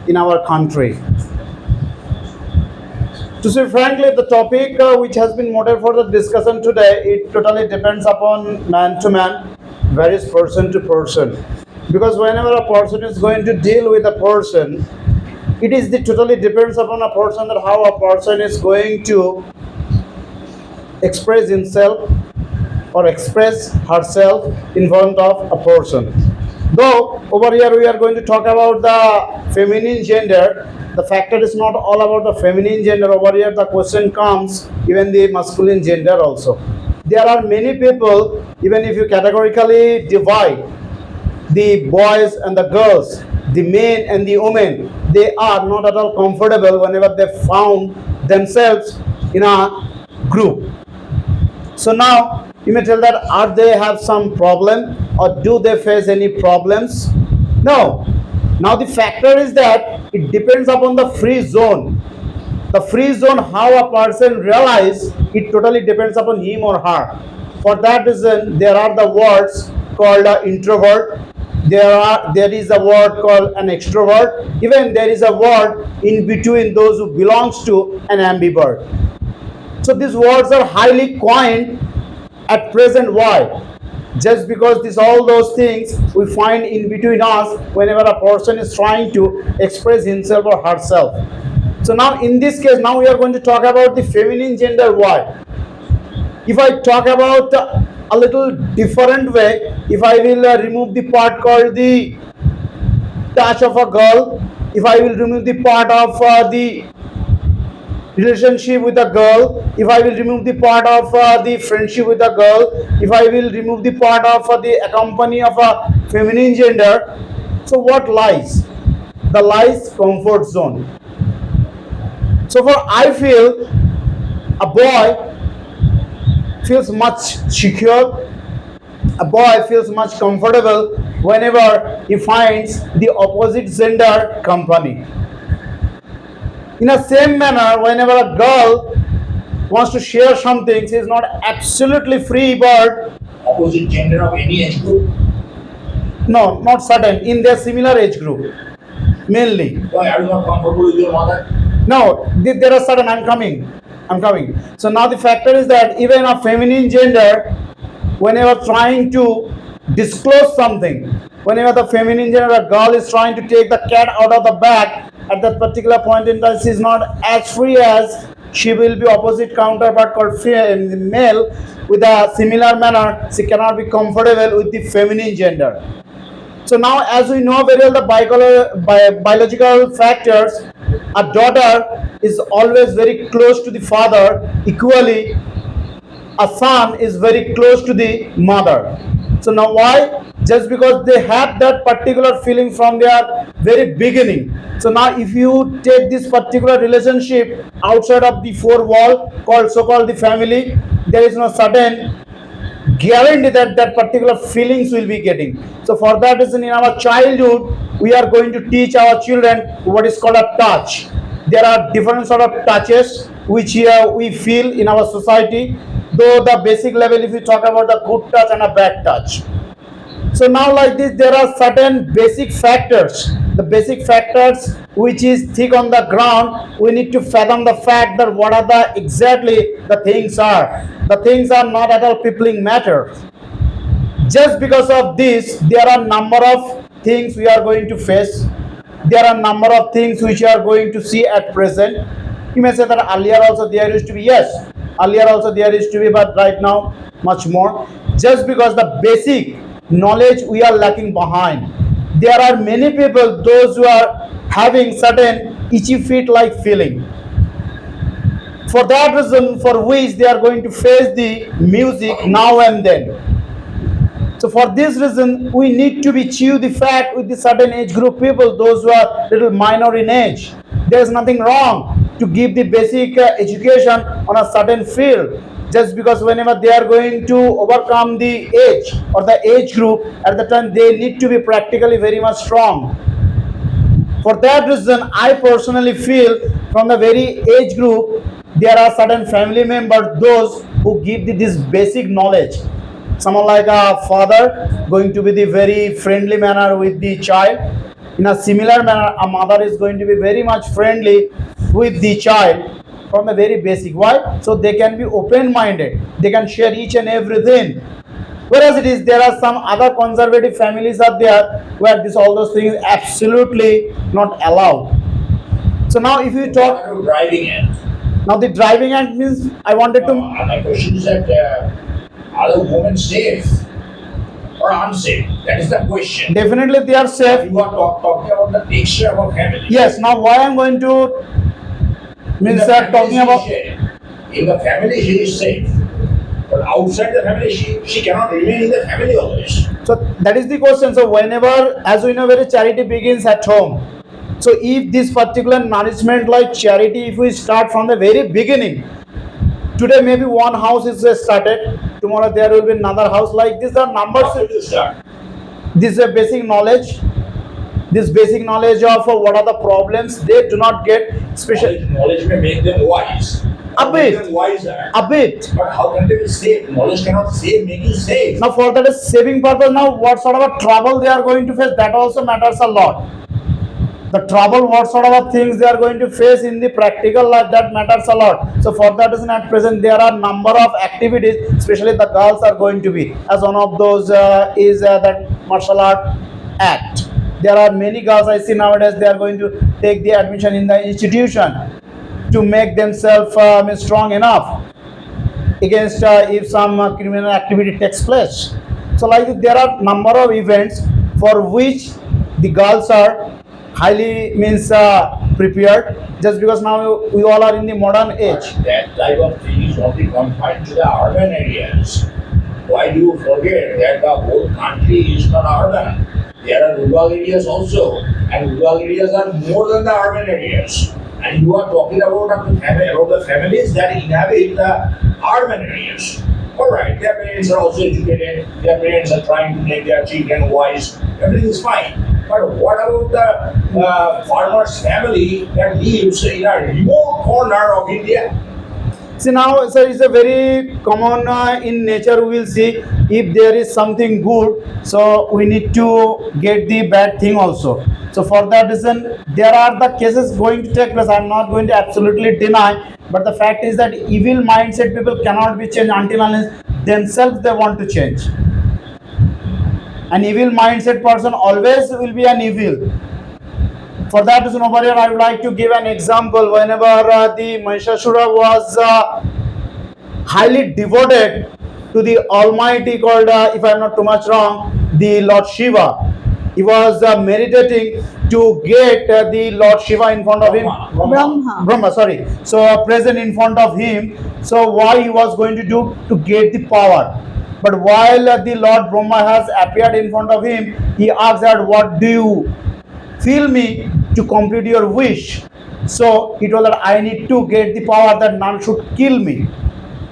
in our country. To say frankly, the topic which has been motive for the discussion today, it totally depends upon man to man, varies person to person. Because whenever a person is going to deal with a person, it is the totally depends upon a person that how a person is going to express himself or express herself in front of a person. Though over here we are going to talk about the feminine gender, the factor is not all about the feminine gender. Over here the question comes even the masculine gender also. There are many people, even if you categorically divide the boys and the girls, the men and the women, they are not at all comfortable whenever they found themselves in a group. So now you may tell that are they have some problem or do they face any problems? No. Now the factor is that it depends upon the free zone. The free zone, how a person realize, it totally depends upon him or her. For that reason, there are the words called introvert. There is a word called an extrovert. Even there is a word in between those who belongs to an ambivert. So these words are highly coined at present. Why? Just because this all those things we find in between us whenever a person is trying to express himself or herself. So now in this case, now we are going to talk about the feminine gender. Why? If I talk about a little different way, if I will remove the part called the touch of a girl, if I will remove the part of the relationship with a girl, if I will remove the part of the friendship with a girl, if I will remove the part of the accompany of a feminine gender, so what lies? The lies comfort zone. So for I feel a boy feels much secure, a boy feels much comfortable whenever he finds the opposite gender company. In the same manner, whenever a girl wants to share something, she is not absolutely free bird. Opposite gender of any age group? No, not certain. In their similar age group, mainly. Why are you not comfortable with your mother? No, there are certain. I'm coming. So now the factor is that even a feminine gender, whenever trying to disclose something, whenever the feminine gender, a girl is trying to take the cat out of the bag, at that particular point in time, she is not as free as she will be opposite counterpart called male. With a similar manner, she cannot be comfortable with the feminine gender. So now, as we know very well, the biological factors, a daughter is always very close to the father. Equally, a son is very close to the mother. So now why? Just because they have that particular feeling from their very beginning. So now if you take this particular relationship outside of the four wall called so-called the family, there is no certain guarantee that that particular feelings will be getting. So for that reason, in our childhood, we are going to teach our children what is called a touch. There are different sort of touches which we feel in our society. Though the basic level, if you talk about the good touch and a bad touch. So now like this, there are certain basic factors. The basic factors which is thick on the ground, we need to fathom the fact that what are the exactly the things are. The things are not at all peopling matter. Just because of this, there are number of things we are going to face. There are number of things which you are going to see at present. You may say that earlier also there used to be, yes, earlier also there used to be, but right now much more. Just because the basic knowledge we are lacking behind. There are many people, those who are having certain itchy feet like feeling. For that reason, for which they are going to face the music now and then. So for this reason, we need to be chew the fact with the certain age group people, those who are little minor in age. There is nothing wrong to give the basic education on a certain field. Just because whenever they are going to overcome the age or the age group, at the time they need to be practically very much strong. For that reason, I personally feel from the very age group, there are certain family members, those who give this basic knowledge. Someone like a father going to be the very friendly manner with the child. In a similar manner, a mother is going to be very much friendly with the child from a very basic. Why? So they can be open-minded. They can share each and everything. Whereas it is, there are some other conservative families are there where this all those things absolutely not allowed. So now, if you What talk about driving it? now, the driving act means I wanted to. My question is that are the women safe or unsafe? That is the question. Definitely, they are safe. You are talking about the texture of a family. Yes. Now, why I'm going to In means the family, talking about. in the family, she is safe. But outside the family, she cannot remain in the family always. So that is the question. So whenever, as we know, very charity begins at home. So if this particular nourishment like charity, if we start from the very beginning, today maybe one house is started, tomorrow there will be another house. Like these are How numbers. will you start? This is a basic knowledge. This basic knowledge of what are the problems they do not get, especially Knowledge may make them wise. a Make bit, them wiser. a bit. But how can they be safe? Knowledge cannot save, make you safe. Now for that saving purpose, now what sort of a trouble they are going to face, that also matters a lot. The trouble, what sort of a things they are going to face in the practical life, that matters a lot. So for that reason, at present there are number of activities, especially the girls are going to be, as one of those is that martial art act. There are many girls I see nowadays, they are going to take the admission in the institution to make themselves strong enough against if some criminal activity takes place. So like there are number of events for which the girls are highly prepared, just because now we all are in the modern age. But that type of thing is only confined to the urban areas. Why do you forget that the whole country is not urban? There are rural areas also, and rural areas are more than the urban areas. And you are talking about the families that inhabit the urban areas. Alright, their parents are also educated, their parents are trying to make their children wise, everything is fine. But what about the farmer's family that lives in a remote corner of India? See now, so it's a very common in nature. We will see if there is something good, so we need to get the bad thing also. So for that reason, there are the cases going to take place. I'm not going to absolutely deny, but the fact is that evil mindset people cannot be changed until unless themselves they want to change. An evil mindset person always will be an evil. For that reason, over here, I would like to give an example. Whenever the Mahishasura was highly devoted to the Almighty, called, if I am not too much wrong, the Lord Shiva. He was meditating to get the Lord Shiva in front of him. Brahma, sorry. So present in front of him. So why he was going to do to get the power? But while the Lord Brahma has appeared in front of him, he asked that, "What do you feel me to complete your wish?" So he told that I need to get the power that none should kill me.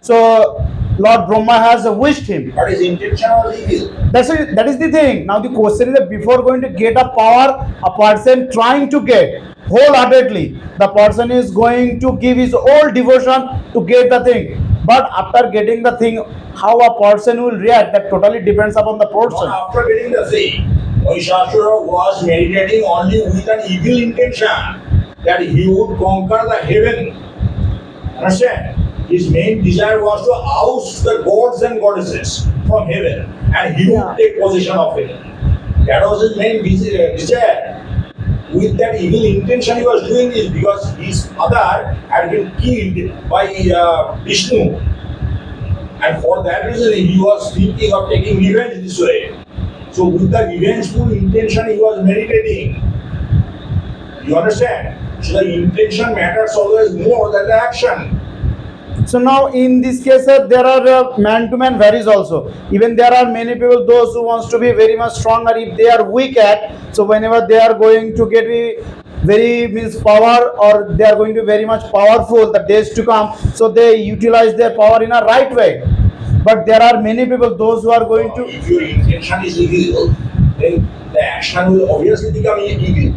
So Lord Brahma has wished him. But his intention was evil. That is the thing. Now the question is that before going to get a power, a person trying to get wholeheartedly, the person is going to give his whole devotion to get the thing. But after getting the thing, how a person will react, that totally depends upon the person. Not after getting the thing. Mahishasura was meditating only with an evil intention that he would conquer the heaven. Understand? His main desire was to oust the gods and goddesses from heaven, and he would take possession of heaven. That was his main desire. With that evil intention, he was doing this because his mother had been killed by Vishnu, and for that reason, he was thinking of taking revenge this way. So, with the revengeful intention, he was meditating. You understand? So, the intention matters always more than the action. So now in this case, there are man to man varies also. Even there are many people, those who wants to be very much stronger, if they are weak at, so whenever they are going to get very means power, or they are going to be very much powerful the days to come, so they utilize their power in a right way. But there are many people, those who are going to. If your intention is evil, then the action will obviously become evil.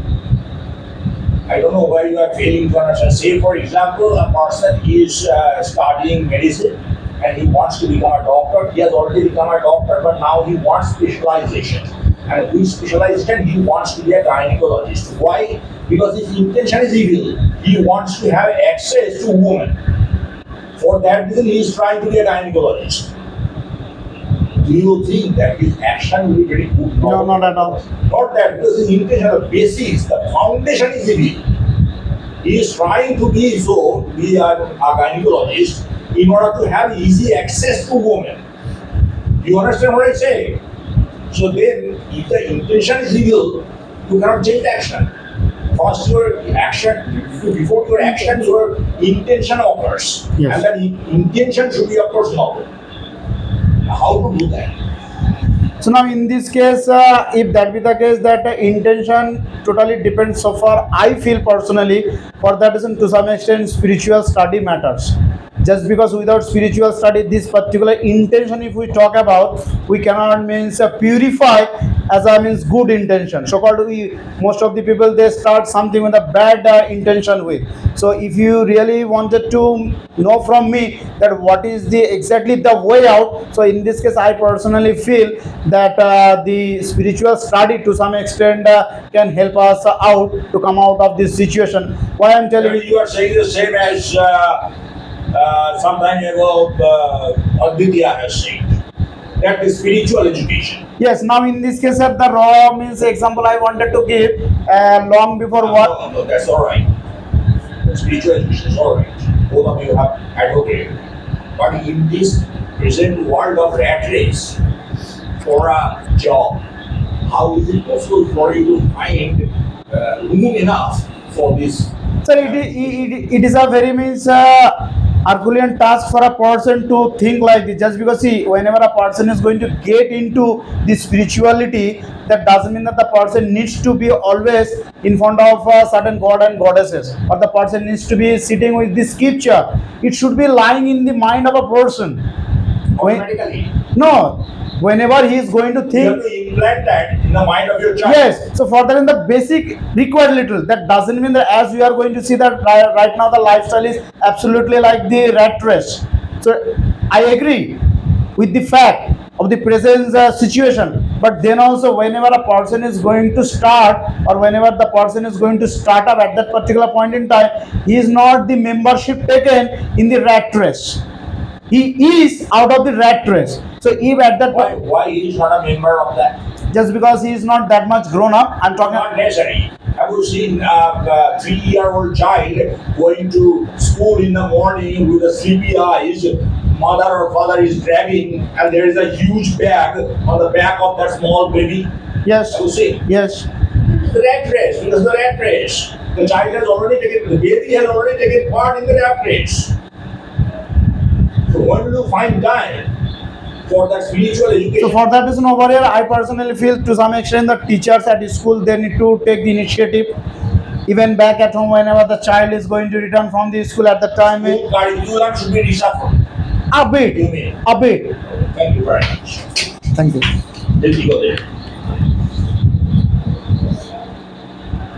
I don't know why you are failing to understand. Say, for example, a person is studying medicine and he wants to become a doctor. He has already become a doctor, but now he wants specialization. And which specialization he wants to be a gynecologist. Why? Because his intention is evil. He wants to have access to women. For that reason, he is trying to be a gynecologist. Do you think that his action will be very good? No, not at all. Not that, because his intention, the basis, the foundation is evil. He is trying to be a gynecologist in order to have easy access to women. You understand what I say? So then, if the intention is evil, you cannot change the action. First, your action, before your action, your intention occurs. Yes. And that intention should be, of course, noble. How to do that? So now in this case, if that be the case, that intention totally depends. So far, I feel personally, for that reason, to some extent, spiritual study matters. Just because without spiritual study, this particular intention, if we talk about, we cannot means purify as a means good intention. So called, we most of the people, they start something with a bad intention with. So if you really wanted to know from me that what is the exactly the way out, so in this case, I personally feel that the spiritual study to some extent can help us out to come out of this situation. Why I'm telling you? You are saying the same as some time ago Aditya has said. That is spiritual education. Yes, now in this case, the raw means example I wanted to give long before what. No, that's all right. Spiritual education is all right. Both of you have advocated. But in this present world of rat race, for a job, how is it possible for you to find room enough for this? Sir, it is a very means Herculean task for a person to think like this. Just because see, whenever a person is going to get into the spirituality, that doesn't mean that the person needs to be always in front of certain god and goddesses, or the person needs to be sitting with the scripture. It should be lying in the mind of a person. Automatically. No, whenever he is going to You think. have to implant that in the mind of your child. Yes, so for that in the basic required little. That doesn't mean that as we are going to see that right now the lifestyle is absolutely like the rat race. So I agree with the fact of the present situation. But then also whenever a person is going to start, or whenever the person is going to start up at that particular point in time, he is not the membership taken in the rat race. He is out of the rat race. So if at that Why he is not a member of that? just because he is not that much grown up, I'm talking. Not necessary. Have you seen a 3-year-old child going to school in the morning with a sleepy eyes? Mother or father is dragging, and there is a huge bag on the back of that small baby. Yes, Have you seen? yes. The rat race, because the rat race. The child has already taken, the baby has already taken part in the rat race. So when will you find time for that spiritual education? So for that reason over here, I personally feel to some extent that teachers at school, they need to take the initiative. Even back at home, whenever the child is going to return from the school at the time, School curriculum should be reshuffled. a bit, You mean? a bit. Thank you very much. Thank you. Let me go there.